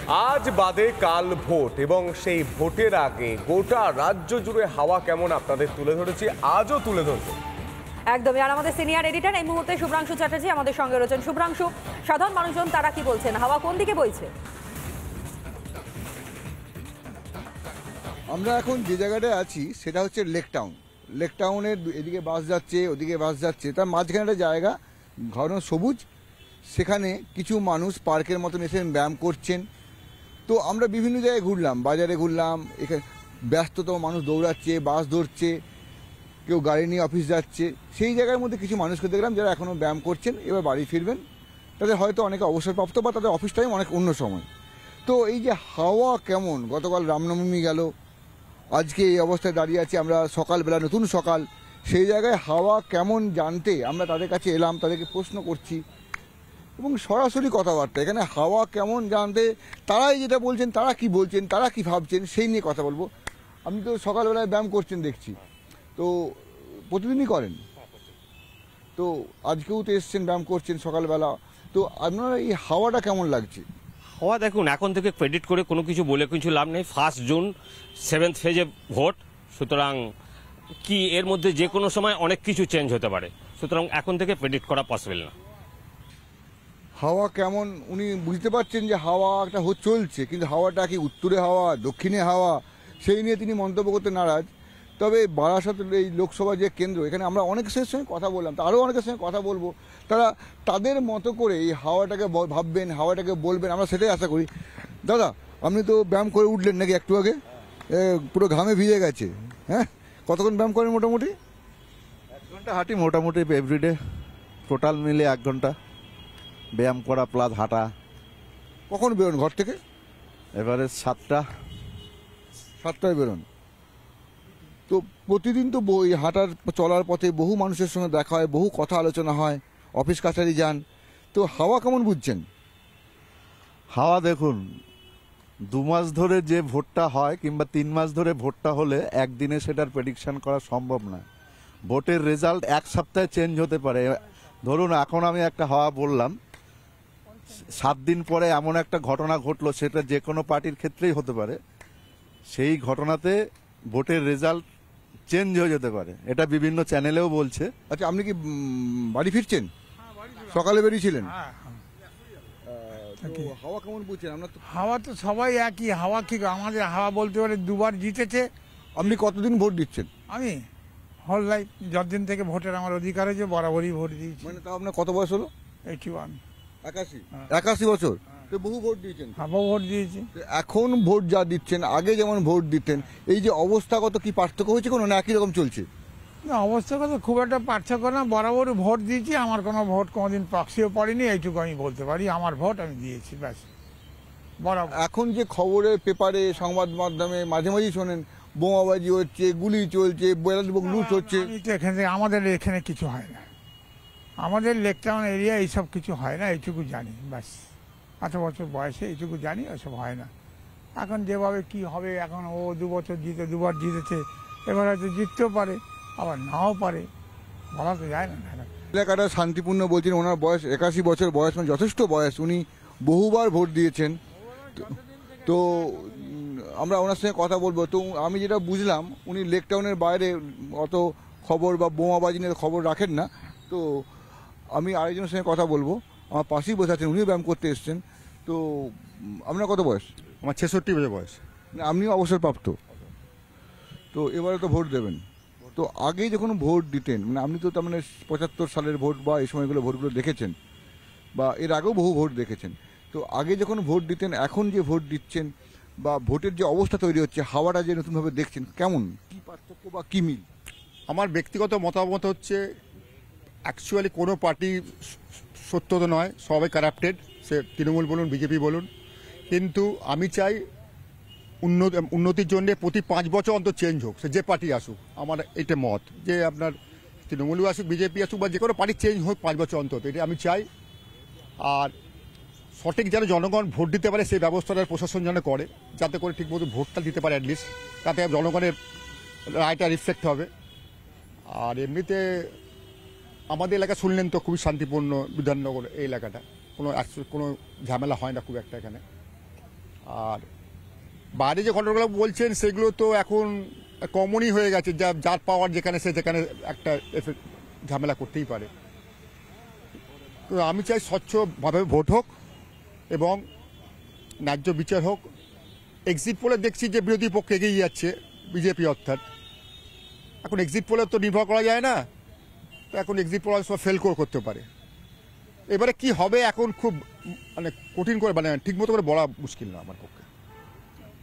আজ বাদে কাল ভোট এবং সেই ভোটের আগে গোটা রাজ্য জুড়ে হাওয়া কেমন আপনাদের তুলে ধরেছি, আজও তুলে ধরবো। একদমই। আর আমাদের সিনিয়র এডিটর এই মুহূর্তে শুভ্রাংশু চ্যাটার্জি আমাদের সঙ্গে রয়েছেন। শুভ্রাংশু, সাধারণ মানুষজন তারা কি বলছেন, হাওয়া কোন দিকে বইছে? আমরা এখন যে জায়গাটায় আছি সেটা হচ্ছে লেক টাউন। লেক টাউনের এদিকে বাস যাচ্ছে, ওদিকে বাস যাচ্ছে, তার মাঝখানে একটা জায়গা ঘন সবুজ, সেখানে কিছু মানুষ পার্কের মতন এসে ব্যায়াম করছেন। তো আমরা বিভিন্ন জায়গায় ঘুরলাম, বাজারে ঘুরলাম, এখানে ব্যস্ততম মানুষ দৌড়াচ্ছে, বাস ধরছে, কেউ গাড়ি নিয়ে অফিস যাচ্ছে। সেই জায়গার মধ্যে কিছু মানুষকে দেখলাম যারা এখনও ব্যায়াম করছেন, এবার বাড়ি ফিরবেন। তাদের হয়তো অনেকে অবসরপ্রাপ্ত বা তাদের অফিস টাইম অনেক অন্য সময়। তো এই যে হাওয়া কেমন, গতকাল রামনবমী গেল, আজকে এই অবস্থায় দাঁড়িয়ে আছি আমরা, সকালবেলা নতুন সকাল, সেই জায়গায় হাওয়া কেমন জানতে আমরা তাদের কাছে এলাম, তাদেরকে প্রশ্ন করছি এবং সরাসরি কথাবার্তা। এখানে হাওয়া কেমন জানতে তারাই যেটা বলছেন, তারা কি বলছেন, তারা কি ভাবছেন, সেই নিয়ে কথা বলবো। আপনি তো সকালবেলায় ব্যায়াম করছেন দেখছি, তো প্রতিদিনই করেন, তো আজকেও তো এসছেন, ব্যায়াম করছেন সকালবেলা, তো আপনার এই হাওয়াটা কেমন লাগছে? হাওয়া দেখুন, এখন থেকে প্রেডিক্ট করে কোনো কিছু বলে কিছু লাভ নেই। 1 জুন 7th ফেজে ভোট, সুতরাং কি এর মধ্যে যে কোনো সময় অনেক কিছু চেঞ্জ হতে পারে, সুতরাং এখন থেকে প্রেডিক্ট করা পসিবল না। হাওয়া কেমন উনি বুঝতে পারছেন যে হাওয়াটা চলছে, কিন্তু হাওয়াটা কি উত্তরে হাওয়া, দক্ষিণে হাওয়া, সেই নিয়ে তিনি মন্তব্য করতে নারাজ। তবে বারাসাত এই লোকসভা যে কেন্দ্র, এখানে আমরা অনেকের সঙ্গে কথা বললাম, আরও অনেকের সঙ্গে কথা বলবো, তারা তাদের মতো করে এই হাওয়াটাকে ভাববেন, হাওয়াটাকে বলবেন, আমরা সেটাই আশা করি। দাদা, আপনি তো ব্যায়াম করে উঠলেন নাকি একটু আগে? পুরো ঘামে ভিজে গেছে। হ্যাঁ, কতক্ষণ ব্যায়াম করেন মোটামুটি? 1 ঘন্টা হাঁটি মোটামুটি এভরিডে, টোটাল মিলে 1 ঘন্টা ব্যায়াম করা প্লাস হাঁটা। কখন বেরোন ঘর থেকে? এবারে 7টায় বেরোন। তো প্রতিদিন তো হাঁটার চলার পথে বহু মানুষের সঙ্গে দেখা হয়, বহু কথা আলোচনা হয়, অফিস কাছারি যান, তো হাওয়া কেমন বুঝছেন? হাওয়া দেখুন, 2 মাস ধরে যে ভোটটা হয় কিংবা 3 মাস ধরে ভোটটা হলে একদিনে সেটার প্রেডিকশন করা সম্ভব নয়। ভোটের রেজাল্ট 1 সপ্তাহে চেঞ্জ হতে পারে। ধরুন এখন আমি একটা হাওয়া বললাম, 7 দিন পরে এমন একটা ঘটনা ঘটলো, সেটা যে কোনো পার্টির ক্ষেত্রেই হতে পারে, সেই ঘটনাতে ভোটের রেজাল্ট চেঞ্জ হয়ে যেতে পারে। এটা বিভিন্ন চ্যানেলেও বলছে। আচ্ছা, আপনি কি বাড়ি ফিরছেন? সকালে বেরিয়েছিলেন? হাওয়া কেমন বুঝছেন? আমরা তো হাওয়া তো সবাই একই হাওয়া, কি আমাদের হাওয়া বলতে পারে 2বার জিতেছে। আপনি কতদিন ভোট দিচ্ছেন? আমি হল লাইফ, যতদিন থেকে ভোটের আমার অধিকার হয়েছে বরাবরই ভোট দিয়েছি। মানে তাও আপনার কত বয়স হলো? 81। 81 বছর, তো বহু ভোট দিয়েছেন। হ্যাঁ, বহু ভোট দিয়েছি। এখন ভোট যা দিচ্ছেন, আগে যেমন ভোট দিতেন, এই যে অবস্থাগত কি পার্থক্য হয়েছে কোনো, না একই রকম চলছে? না, অবস্থাগত খুব একটা পার্থক্য না, বরাবর ভোট দিয়েছি। আমার কোনো ভোট কোনোদিন প্রক্সিও পড়েনি, এইটুকু আমি বলতে পারি। আমার ভোট আমি দিয়েছি, ব্যাস, বরাবর। এখন যে খবরে, পেপারে, সংবাদ মাধ্যমে মাঝে মাঝেই শোনেন বোমাবাজি হচ্ছে, গুলি চলছে, লুট হচ্ছে। আমাদের এখানে কিছু হয় না, আমাদের লেক টাউন এরিয়া এইসব কিছু হয় না, এইটুকু জানি, ব্যাস। 8 বছর বয়সে এইটুকু জানি, ওসব হয় না। এখন যেভাবে কি হবে, এখন ও 2 বছর 2বার জিতেছে, এবার হয়তো জিততেও পারে, আবার নাও পারে, বলা তো যায় না। এলাকাটা শান্তিপূর্ণ বলছেন, ওনার বয়স 81 বছর বয়স, মানে যথেষ্ট বয়স, উনি বহুবার ভোট দিয়েছেন। তো আমরা ওনার সঙ্গে কথা বলবো। তো আমি যেটা বুঝলাম, উনি লেক টাউনের বাইরে অত খবর বা বোমাবাজি নিয়ে খবর রাখেন না। তো আমি আরেকজনের সঙ্গে কথা বলবো, আমার পাশেই বসে আছেন, উনিও ব্যায়াম করতে এসছেন। তো আপনার কত বয়স? আমার 66 বছর বয়স। আপনিও অবসরপ্রাপ্ত, তো এবারে তো ভোট দেবেন। তো আগে যখন ভোট দিতেন, মানে আপনি তো তার মানে 75 সালের ভোট বা এই সময়গুলো ভোটগুলো দেখেছেন, বা এর আগেও বহু ভোট দেখেছেন। তো আগে যখন ভোট দিতেন, এখন যে ভোট দিচ্ছেন, বা ভোটের যে অবস্থা তৈরি হচ্ছে, হাওয়াটা যে নতুনভাবে দেখছেন, কেমন, কি পার্থক্য বা কি মিল? আমার ব্যক্তিগত মতামত হচ্ছে, অ্যাকচুয়ালি কোনো পার্টি সত্য তো নয়, সবাই কারাপ্টেড, সে তৃণমূল বলুন, বিজেপি বলুন। কিন্তু আমি চাই উন্নতির জন্য প্রতি 5 বছর অন্তর চেঞ্জ হোক, সে যে পার্টি আসুক। আমার এটা মত যে আপনার তৃণমূলও আসুক, বিজেপি আসুক, বা যে কোনো পার্টি চেঞ্জ হোক 5 বছর অন্তর, এটা আমি চাই। আর সঠিক যেন জনগণ ভোট দিতে পারে, সেই ব্যবস্থাটা প্রশাসন যেন করে, যাতে করে ঠিকমতো ভোটটা দিতে পারে অ্যাটলিস্ট, তাতে জনগণের রায়টা রিফ্লেক্ট হবে। আর এমনিতে আমাদের এলাকা শুনলেন তো, খুবই শান্তিপূর্ণ বিধাননগর এই এলাকাটা, কোনো ঝামেলা হয় না খুব একটা এখানে। আর বাইরে যে ঘটনাগুলো বলছেন সেগুলো তো এখন কমনই হয়ে গেছে, যার পাওয়ার যেখানে সে যেখানে একটা ঝামেলা করতেই পারে। তো আমি চাই স্বচ্ছভাবে ভোট হোক এবং ন্যায্য বিচার হোক। এক্সিট পোলে দেখছি যে বিরোধী পক্ষে এগিয়ে যাচ্ছে বিজেপি, অর্থাৎ এখন এক্সিট পোলে তো নির্ভর করা যায় না, তো এখন এক্সিট পোল সব ফেল করতে পারে। এবারে কি হবে এখন খুব মানে কঠিন করে, মানে ঠিক মতো করে বলা মুশকিল না আমার পক্ষে।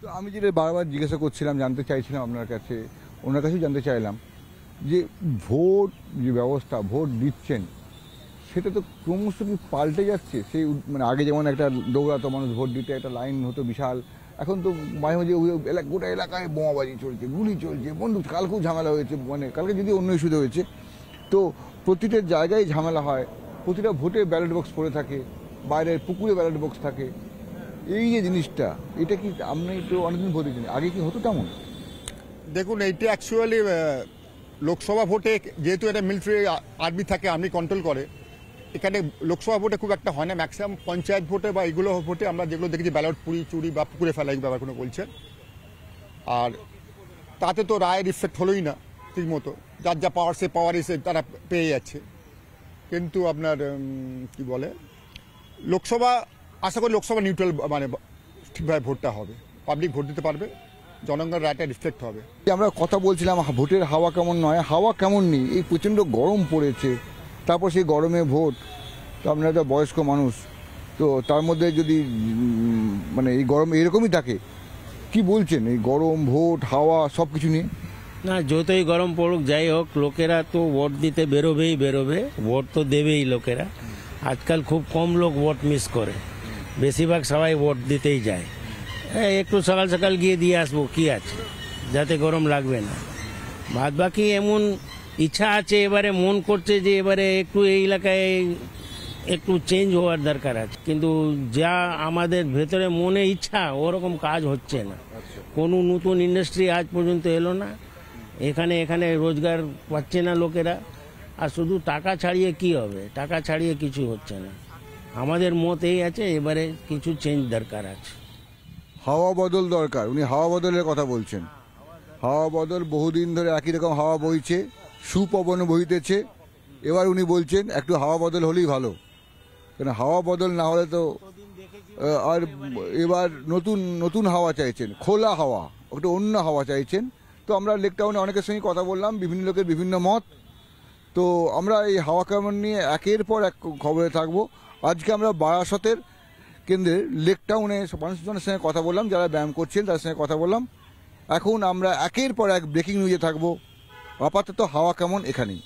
তো আমি যেটা বারবার জিজ্ঞাসা করছিলাম, জানতে চাইছিলাম আপনার কাছে, ওনার কাছেও জানতে চাইলাম যে ভোট যে ব্যবস্থা, ভোট দিচ্ছেন সেটা তো ক্রমশ কি পাল্টে যাচ্ছে? সেই মানে আগে যেমন একটা দৌড়াতো মানুষ ভোট দিতে, একটা লাইন হতো বিশাল, এখন তো মাঝে মাঝে গোটা এলাকায় বোমাবাজি চলছে, গুলি চলছে, বন্দুক, কালকেও ঝামেলা হয়েছে, মানে কালকে যদি অন্য ইস্যুতে হয়েছে, তো প্রতিটা জায়গায় ঝামেলা হয়, প্রতিটা ভোটে ব্যালট বক্স পড়ে থাকে, বাইরের পুকুরে ব্যালট বক্স থাকে। এই যে জিনিসটা, এটা কি আপনি তো অনেকদিন ভোট দিচ্ছেন, আগে কি হতো তেমন? দেখুন, এইটা অ্যাকচুয়ালি লোকসভা ভোটে যেহেতু এটা মিলিটারি আর্মি থাকে, আর্মি কন্ট্রোল করে, এখানে লোকসভা ভোটে খুব একটা হয় না। ম্যাক্সিমাম পঞ্চায়েত ভোটে বা এগুলো ভোটে আমরা যেগুলো দেখেছি ব্যালট চুরি বা পুকুরে ফেলা, এই ব্যাপারগুলো বলছেন। আর তাতে তো রায়ের ইফেক্ট হলোই না ঠিক মতো, যার যা পাওয়ার সে পাওয়ার এসে তারা পেয়ে যাচ্ছে। কিন্তু আপনার কি বলে, লোকসভা আশা করি লোকসভা নিউট্রাল, মানে ঠিকভাবে ভোটটা হবে, পাবলিক ভোট দিতে পারবে, জনগণের রায়টা রিফ্লেক্ট হবে। আমরা কথা বলছিলাম ভোটের হাওয়া কেমন, নয় হাওয়া কেমন নেই, এই প্রচণ্ড গরম পড়েছে, তারপর সেই গরমে ভোট, তো আপনারা তো বয়স্ক মানুষ, তো তার মধ্যে যদি মানে এই গরম এরকমই থাকে, কি বলছেন এই গরম, ভোট, হাওয়া সব কিছু নিয়ে? না, যতই গরম পড়ুক যাই হোক, লোকেরা তো ভোট দিতে বেরোবে, ভোট তো দেবেই লোকেরা। আজকাল খুব কম লোক ভোট মিস করে, বেশিরভাগ সবাই ভোট দিতেই যায়। একটু সকাল সকাল গিয়ে দিয়ে আসবো, কি আছে, যাতে গরম লাগবে না। বাদ বাকি এমন ইচ্ছা আছে, এবারে মন করছে যে এবারে একটু এই এলাকায় একটু চেঞ্জ হওয়ার দরকার আছে, কিন্তু যা আমাদের ভেতরে মনে ইচ্ছা ওরকম কাজ হচ্ছে না। কোনো নতুন ইন্ডাস্ট্রি আজ পর্যন্ত এলো না, এখানে রোজগার পাচ্ছে না লোকেরা, আর শুধু টাকা ছাড়িয়ে কি হবে, টাকা ছাড়িয়ে কিছু হচ্ছে না। আমাদের মত এই আছে, এবারে কিছু চেঞ্জ দরকার আছে। হাওয়া বদল দরকার, উনি হাওয়া বদলের কথা বলছেন। হাওয়া বদল, বহুদিন ধরে একই রকম হাওয়া বইছে, সুপবন বইতেছে, এবার উনি বলছেন একটু হাওয়া বদল হলেই ভালো, কেন হাওয়া বদল না হলে তো আর এবার নতুন হাওয়া চাইছেন, খোলা হাওয়া, একটু অন্য হাওয়া চাইছেন। তো আমরা লেক টাউনে অনেকের সঙ্গে কথা বললাম, বিভিন্ন লোকের বিভিন্ন মত, তো আমরা এই হাওয়া কেমন নিয়ে একের পর এক খবরে থাকবো। আজকে আমরা বারাসতের কেন্দ্রের লেক টাউনে মানুষজনের সঙ্গে কথা বললাম, যারা ব্যায়াম করছেন তাদের সঙ্গে কথা বললাম। এখন আমরা একের পর এক ব্রেকিং নিউজে থাকবো। আপাতত হাওয়া কেমন এখানেই।